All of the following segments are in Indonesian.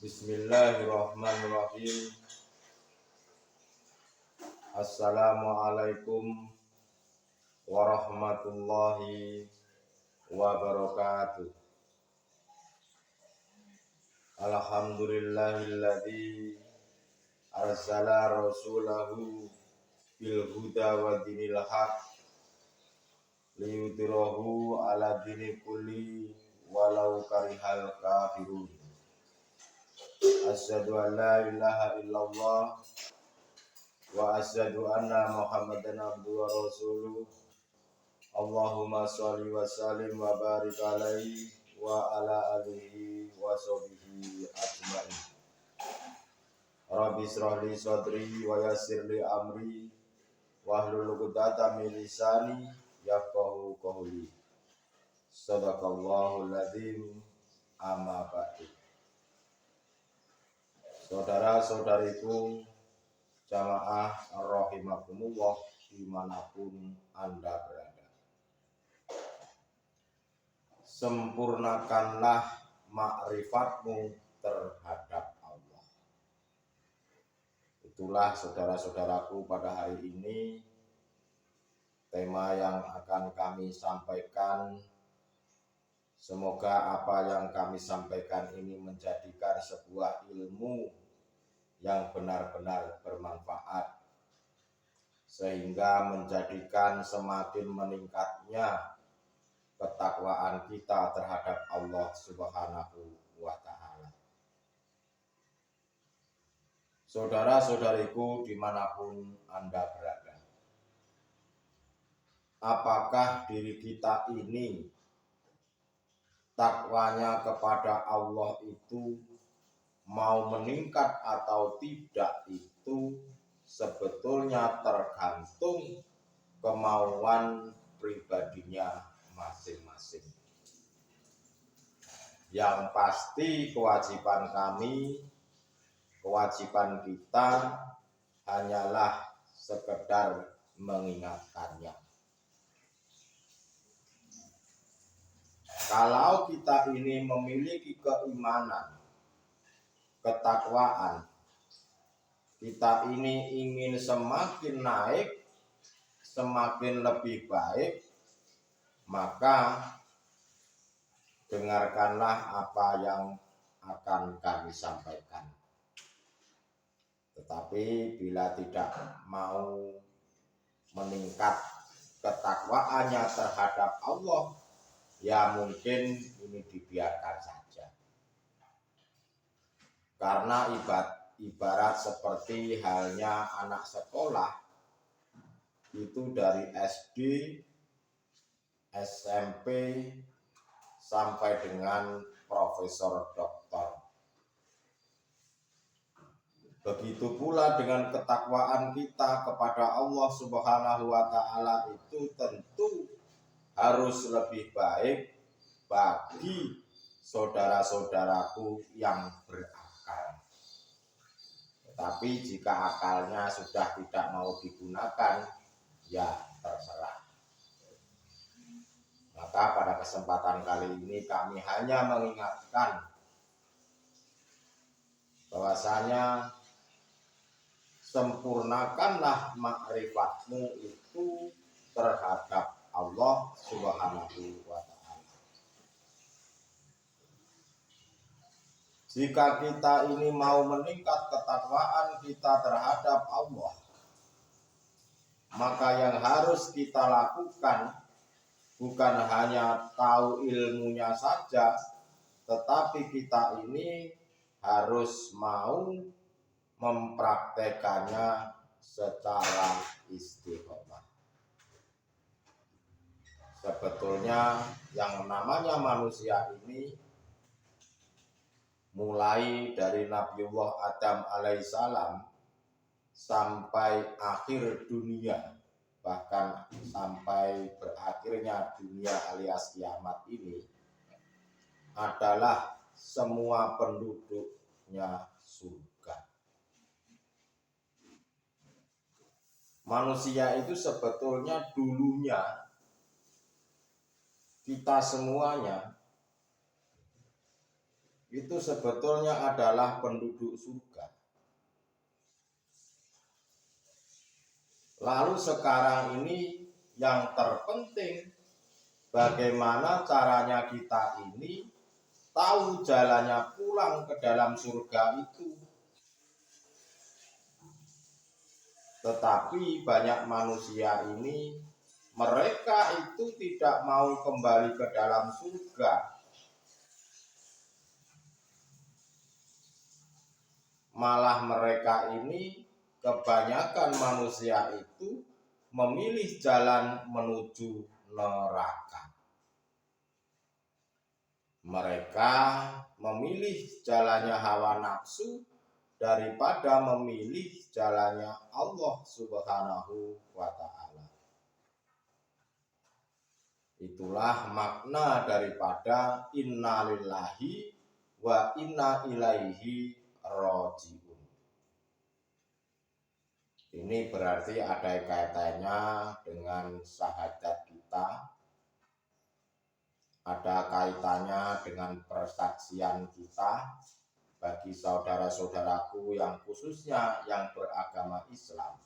Bismillahirrahmanirrahim. Assalamualaikum warahmatullahi wabarakatuh. Alhamdulillahilladzi arsala rasulahu bil huda wa dinil haq liyudhirahu ala dini kulli walau karihal kafirun. Asyhadu an la ilaha illallah wa asyhadu anna Muhammadan abduhu wa rasuluh. Allahumma sholli wa sallim wa barik alaihi wa ala alihi wa sahbihi ajmain. Rabbi shrah li sadri wa yassir li amri wahlul 'uqdatam min lisani yafqahu qawli. Shadaqallahul ladzim. Amma ba'du. Saudara-saudariku jamaah rahimakumullah dimanapun Anda berada, sempurnakanlah ma'rifatmu terhadap Allah. Itulah saudara-saudaraku, pada hari ini tema yang akan kami sampaikan. Semoga apa yang kami sampaikan ini menjadikan sebuah ilmu yang benar-benar bermanfaat, sehingga menjadikan semakin meningkatnya ketakwaan kita terhadap Allah Subhanahu wa Ta'ala. Saudara-saudariku dimanapun Anda berada, apakah diri kita ini takwanya kepada Allah itu mau meningkat atau tidak, itu sebetulnya tergantung kemauan pribadinya masing-masing. Yang pasti kewajiban kita hanyalah sekedar mengingatkannya. Kalau kita ini memiliki keimanan, ketakwaan, kita ini ingin semakin naik, semakin lebih baik, maka dengarkanlah apa yang akan kami sampaikan. Tetapi bila tidak mau meningkat ketakwaannya terhadap Allah, ya mungkin ini dibiarkan saja. Karena ibarat seperti halnya anak sekolah itu dari SD, SMP sampai dengan profesor doktor. Begitu pula dengan ketakwaan kita kepada Allah Subhanahu wa Ta'ala, itu tentu harus lebih baik bagi saudara-saudaraku yang berakal. Tetapi jika akalnya sudah tidak mau digunakan, ya terserah. Maka pada kesempatan kali ini kami hanya mengingatkan bahwasanya sempurnakanlah ma'rifatmu itu terhadap Allah Subhanahu wa Ta'ala. Jika kita ini mau meningkat ketakwaan kita terhadap Allah, maka yang harus kita lakukan bukan hanya tahu ilmunya saja, tetapi kita ini harus mau mempraktekannya secara istiqomah. Sebetulnya yang namanya manusia ini mulai dari Nabiullah Adam alaihissalam sampai akhir dunia, bahkan sampai berakhirnya dunia alias kiamat ini, adalah semua penduduknya surga. Manusia itu sebetulnya dulunya kita semuanya itu sebetulnya adalah penduduk surga. Lalu sekarang ini yang terpenting, bagaimana caranya kita ini tahu jalannya pulang ke dalam surga itu. Tetapi banyak manusia ini, mereka itu tidak mau kembali ke dalam surga. Malah mereka ini, kebanyakan manusia itu memilih jalan menuju neraka. Mereka memilih jalannya hawa nafsu daripada memilih jalannya Allah Subhanahu wa ta'ala. Itulah makna daripada inna lillahi wa inna ilaihi rajiun. Ini berarti ada kaitannya dengan syahadat kita, ada kaitannya dengan persaksian kita bagi saudara-saudaraku yang khususnya yang beragama Islam.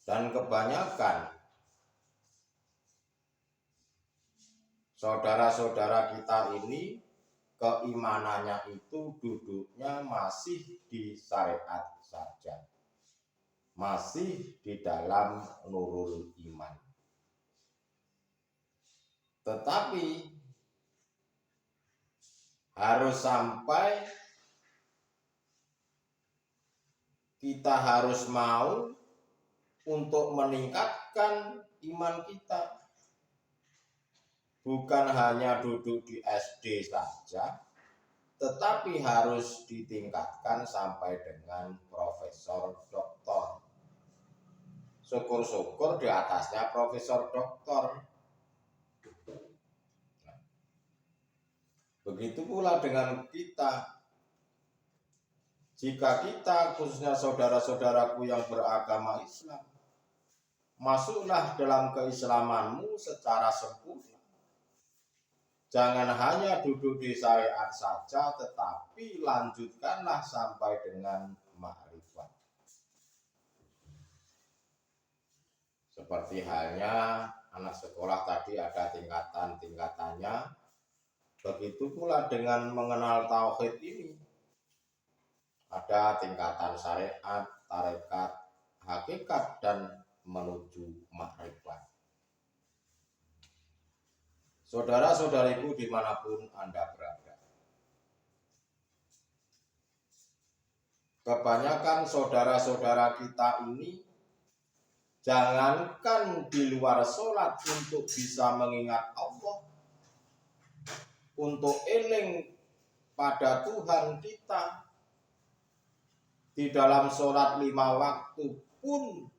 Dan kebanyakan saudara-saudara kita ini keimanannya itu duduknya masih di syariat saja, masih di dalam nurul iman. Tetapi harus sampai kita harus mau untuk meningkatkan iman kita. Bukan hanya duduk di SD saja, tetapi harus ditingkatkan sampai dengan profesor doktor. Syukur-syukur di atasnya profesor doktor. Begitu pula dengan kita. Jika kita, khususnya saudara-saudaraku yang beragama Islam, masuklah dalam keislamanmu secara sempurna. Jangan hanya duduk di syariat saja, tetapi lanjutkanlah sampai dengan ma'rifat. Seperti halnya anak sekolah tadi ada tingkatan-tingkatannya, begitu pula dengan mengenal tauhid ini. Ada tingkatan syariat, tarekat, hakikat, dan menuju ma'rifat. Saudara-saudariku dimanapun Anda berada, kebanyakan saudara-saudara kita ini jangankan di luar sholat untuk bisa mengingat Allah, untuk eling pada Tuhan kita, di dalam sholat 5 waktu pun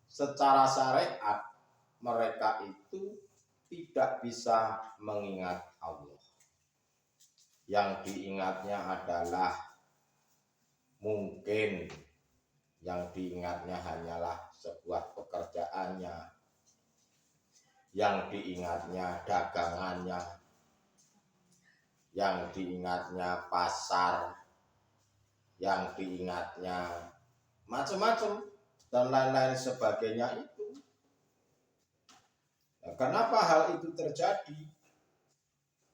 secara syariat mereka itu tidak bisa mengingat Allah. Yang diingatnya adalah mungkin yang diingatnya hanyalah sebuah pekerjaannya, yang diingatnya dagangannya, yang diingatnya pasar, yang diingatnya macam-macam dan lain-lain sebagainya itu. Kenapa hal itu terjadi?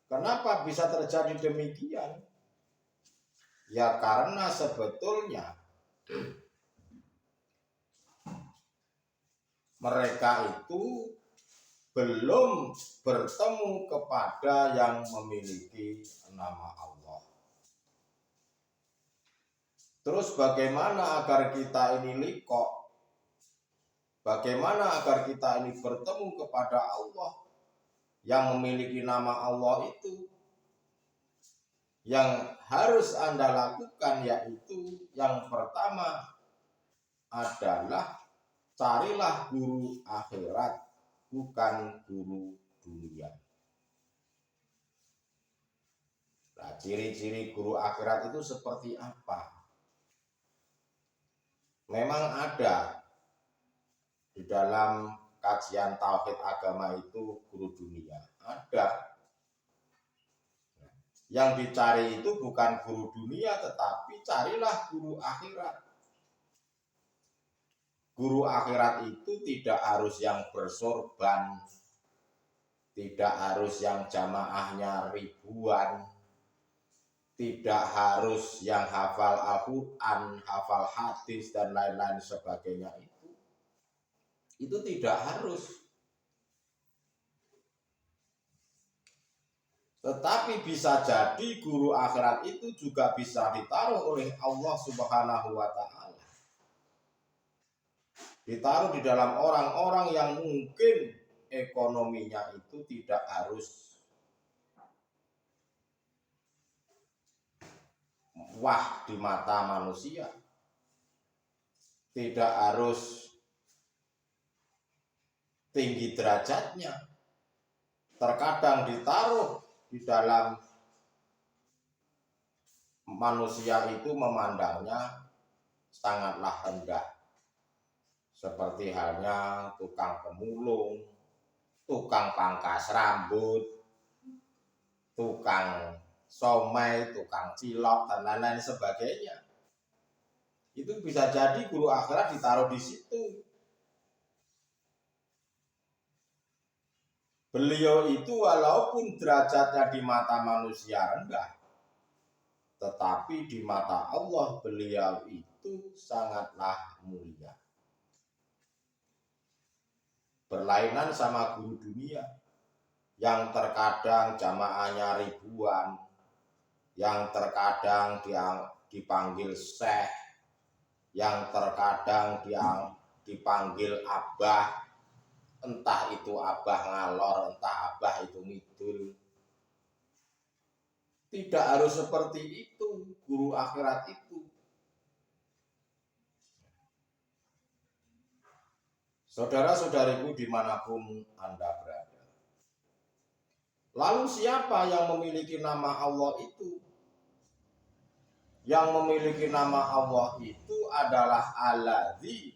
Kenapa bisa terjadi demikian? Ya karena sebetulnya mereka itu belum bertemu kepada yang memiliki nama Allah. Terus bagaimana agar kita ini liqo? Bagaimana agar kita ini bertemu kepada Allah yang memiliki nama Allah itu? Yang harus Anda lakukan yaitu yang pertama adalah carilah guru akhirat, bukan guru dunia. Nah, ciri-ciri guru akhirat itu seperti apa? Memang ada di dalam kajian tauhid agama itu guru dunia, ada. Yang dicari itu bukan guru dunia, tetapi carilah guru akhirat. Guru akhirat itu tidak harus yang bersorban, tidak harus yang jamaahnya ribuan, tidak harus yang hafal Al-Quran, hafal hadis, dan lain-lain sebagainya itu. Itu tidak harus. Tetapi bisa jadi guru akhirat itu juga bisa ditaruh oleh Allah Subhanahu wa Ta'ala. Ditaruh di dalam orang-orang yang mungkin ekonominya itu tidak harus wah di mata manusia, tidak harus tinggi derajatnya. Terkadang ditaruh di dalam manusia itu memandangnya sangatlah rendah. Seperti halnya tukang pemulung, tukang pangkas rambut, tukang somai, tukang cilok, dan lain-lain sebagainya. Itu bisa jadi guru akhirat ditaruh di situ. Beliau itu walaupun derajatnya di mata manusia rendah, tetapi di mata Allah beliau itu sangatlah mulia. Berlainan sama guru dunia yang terkadang jamaahnya ribuan, yang terkadang dia dipanggil syekh, yang terkadang dia dipanggil abah, entah itu abah ngalor, entah abah itu ngidul. Tidak harus seperti itu guru akhirat itu. Saudara-saudariku dimanapun Anda berada. Lalu siapa yang memiliki nama Allah itu? Yang memiliki nama Allah itu adalah Alladzi,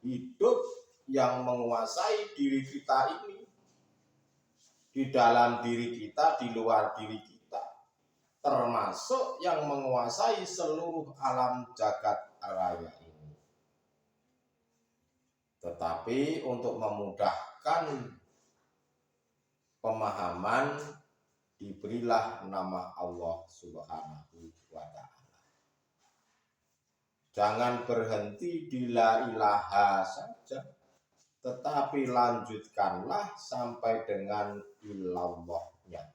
hidup yang menguasai diri kita ini. Di dalam diri kita, di luar diri kita. Termasuk yang menguasai seluruh alam jagat raya ini. Tetapi untuk memudahkan pemahaman, diberilah nama Allah Subhanahu wa Ta'ala. Jangan berhenti di la ilaha saja, tetapi lanjutkanlah sampai dengan illallahnya,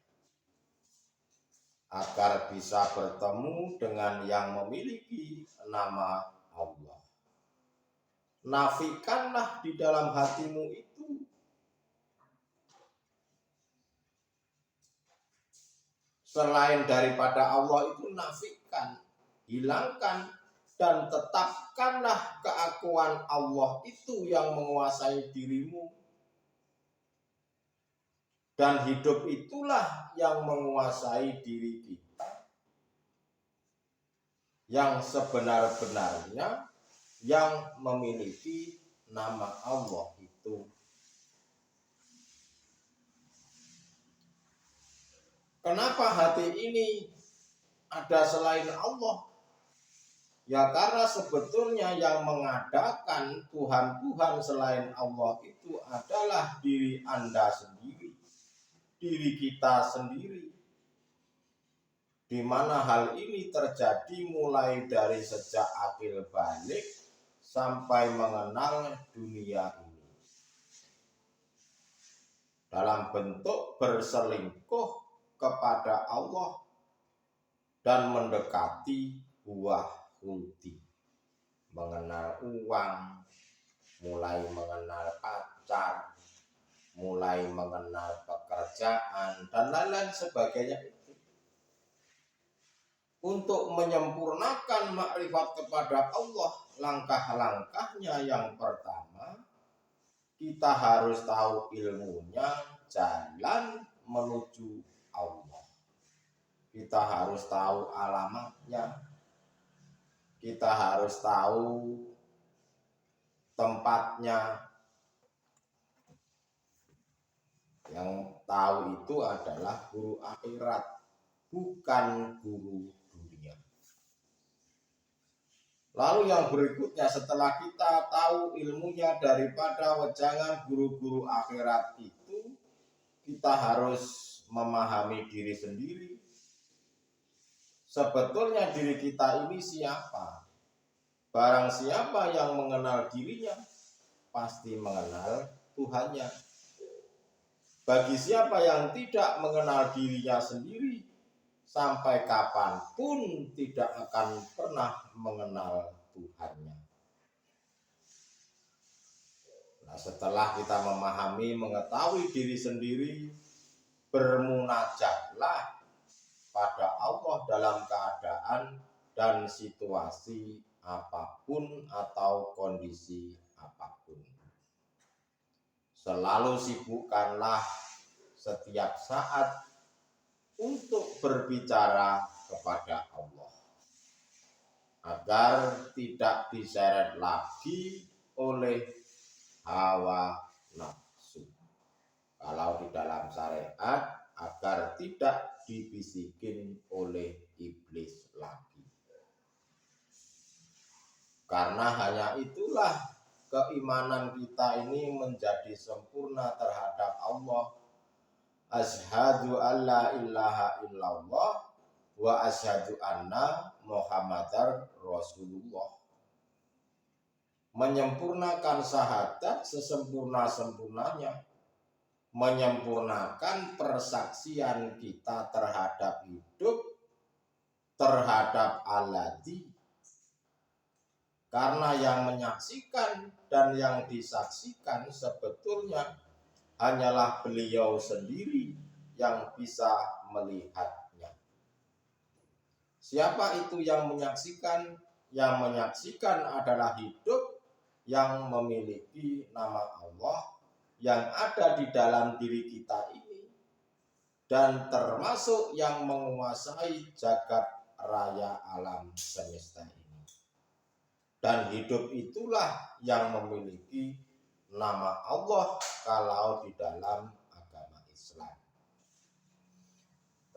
agar bisa bertemu dengan yang memiliki nama Allah. Nafikanlah di dalam hatimu itu. Selain daripada Allah itu nafikan, hilangkan, dan tetapkanlah keakuan Allah itu yang menguasai dirimu. Dan hidup itulah yang menguasai diri kita. Yang sebenar-benarnya yang memiliki nama Allah itu. Kenapa hati ini ada selain Allah? Ya karena sebetulnya yang mengadakan Tuhan-Tuhan selain Allah itu adalah diri Anda sendiri, diri kita sendiri. Di mana hal ini terjadi mulai dari sejak akil balik sampai mengenal dunia ini. Dalam bentuk berselingkuh kepada Allah dan mendekati buah huldi. Mengenal uang, mulai mengenal pacar, mulai mengenal pekerjaan, dan lain-lain sebagainya itu. Untuk menyempurnakan makrifat kepada Allah, langkah-langkahnya yang pertama, kita harus tahu ilmunya, jalan menuju Allah. Kita harus tahu alamatnya, kita harus tahu tempatnya. Yang tahu itu adalah guru akhirat, bukan guru dunia. Lalu yang berikutnya, setelah kita tahu ilmunya daripada wejangan guru-guru akhirat itu, kita harus memahami diri sendiri. Sebetulnya diri kita ini siapa? Barang siapa yang mengenal dirinya, pasti mengenal Tuhannya. Bagi siapa yang tidak mengenal dirinya sendiri, sampai kapanpun tidak akan pernah mengenal Tuhannya. Nah, setelah kita memahami, mengetahui diri sendiri, bermunajatlah pada Allah dalam keadaan dan situasi apapun atau kondisi apapun. Selalu sibukkanlah setiap saat untuk berbicara kepada Allah, agar tidak diseret lagi oleh hawa nafsu. Kalau di dalam syariat, agar tidak dibisikin oleh iblis lagi. Karena hanya itulah keimanan kita ini menjadi sempurna terhadap Allah. Asyhadu alla ilaha illallah wa asyhadu anna Muhammadar Rasulullah. Menyempurnakan syahadat sesempurna-sempurnanya, menyempurnakan persaksian kita terhadap hidup, terhadap alladzi. Karena yang menyaksikan dan yang disaksikan sebetulnya hanyalah beliau sendiri yang bisa melihatnya. Siapa itu yang menyaksikan? Yang menyaksikan adalah hidup yang memiliki nama Allah yang ada di dalam diri kita ini, dan termasuk yang menguasai jagat raya alam semesta ini. Dan hidup itulah yang memiliki nama Allah kalau di dalam agama Islam.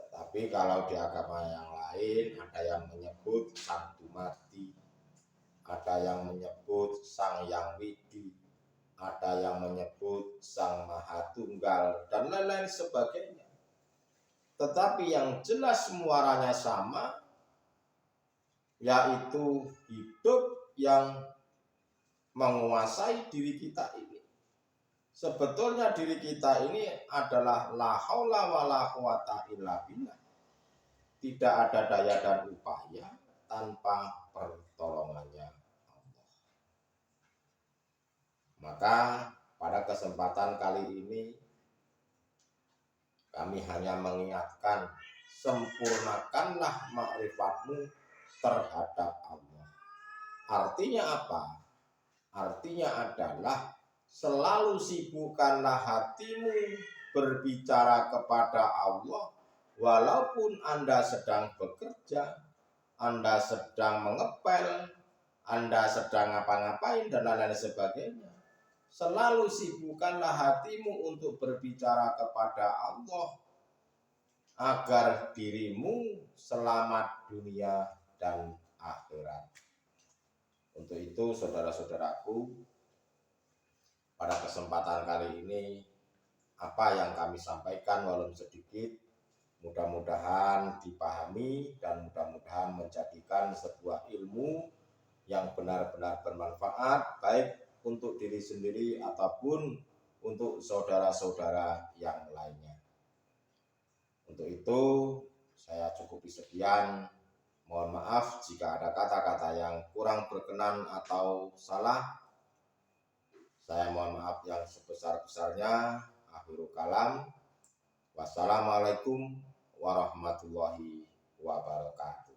Tetapi kalau di agama yang lain, ada yang menyebut Sang Dumadi, ada yang menyebut Sang Yang Widi, ada yang menyebut Sang Maha Tunggal, dan lain-lain sebagainya. Tetapi yang jelas muaranya sama, yaitu hidup yang menguasai diri kita ini. Sebetulnya diri kita ini adalah la haula wala quwata illa billah. Tidak ada daya dan upaya tanpa pertolongannya Allah. Maka pada kesempatan kali ini kami hanya mengingatkan, sempurnakanlah makrifatmu terhadap Allah. Artinya apa? Artinya adalah selalu sibukkanlah hatimu berbicara kepada Allah, walaupun Anda sedang bekerja, Anda sedang mengepel, Anda sedang ngapa-ngapain dan lain-lain sebagainya. Selalu sibukkanlah hatimu untuk berbicara kepada Allah, agar dirimu selamat dunia dan akhirat. Untuk itu saudara-saudaraku, pada kesempatan kali ini apa yang kami sampaikan walau sedikit, mudah-mudahan dipahami dan mudah-mudahan menjadikan sebuah ilmu yang benar-benar bermanfaat, baik untuk diri sendiri ataupun untuk saudara-saudara yang lainnya. Untuk itu saya cukupi sekian. Mohon maaf jika ada kata-kata yang kurang berkenan atau salah. Saya mohon maaf yang sebesar-besarnya. Akhirul kalam. Wassalamualaikum warahmatullahi wabarakatuh.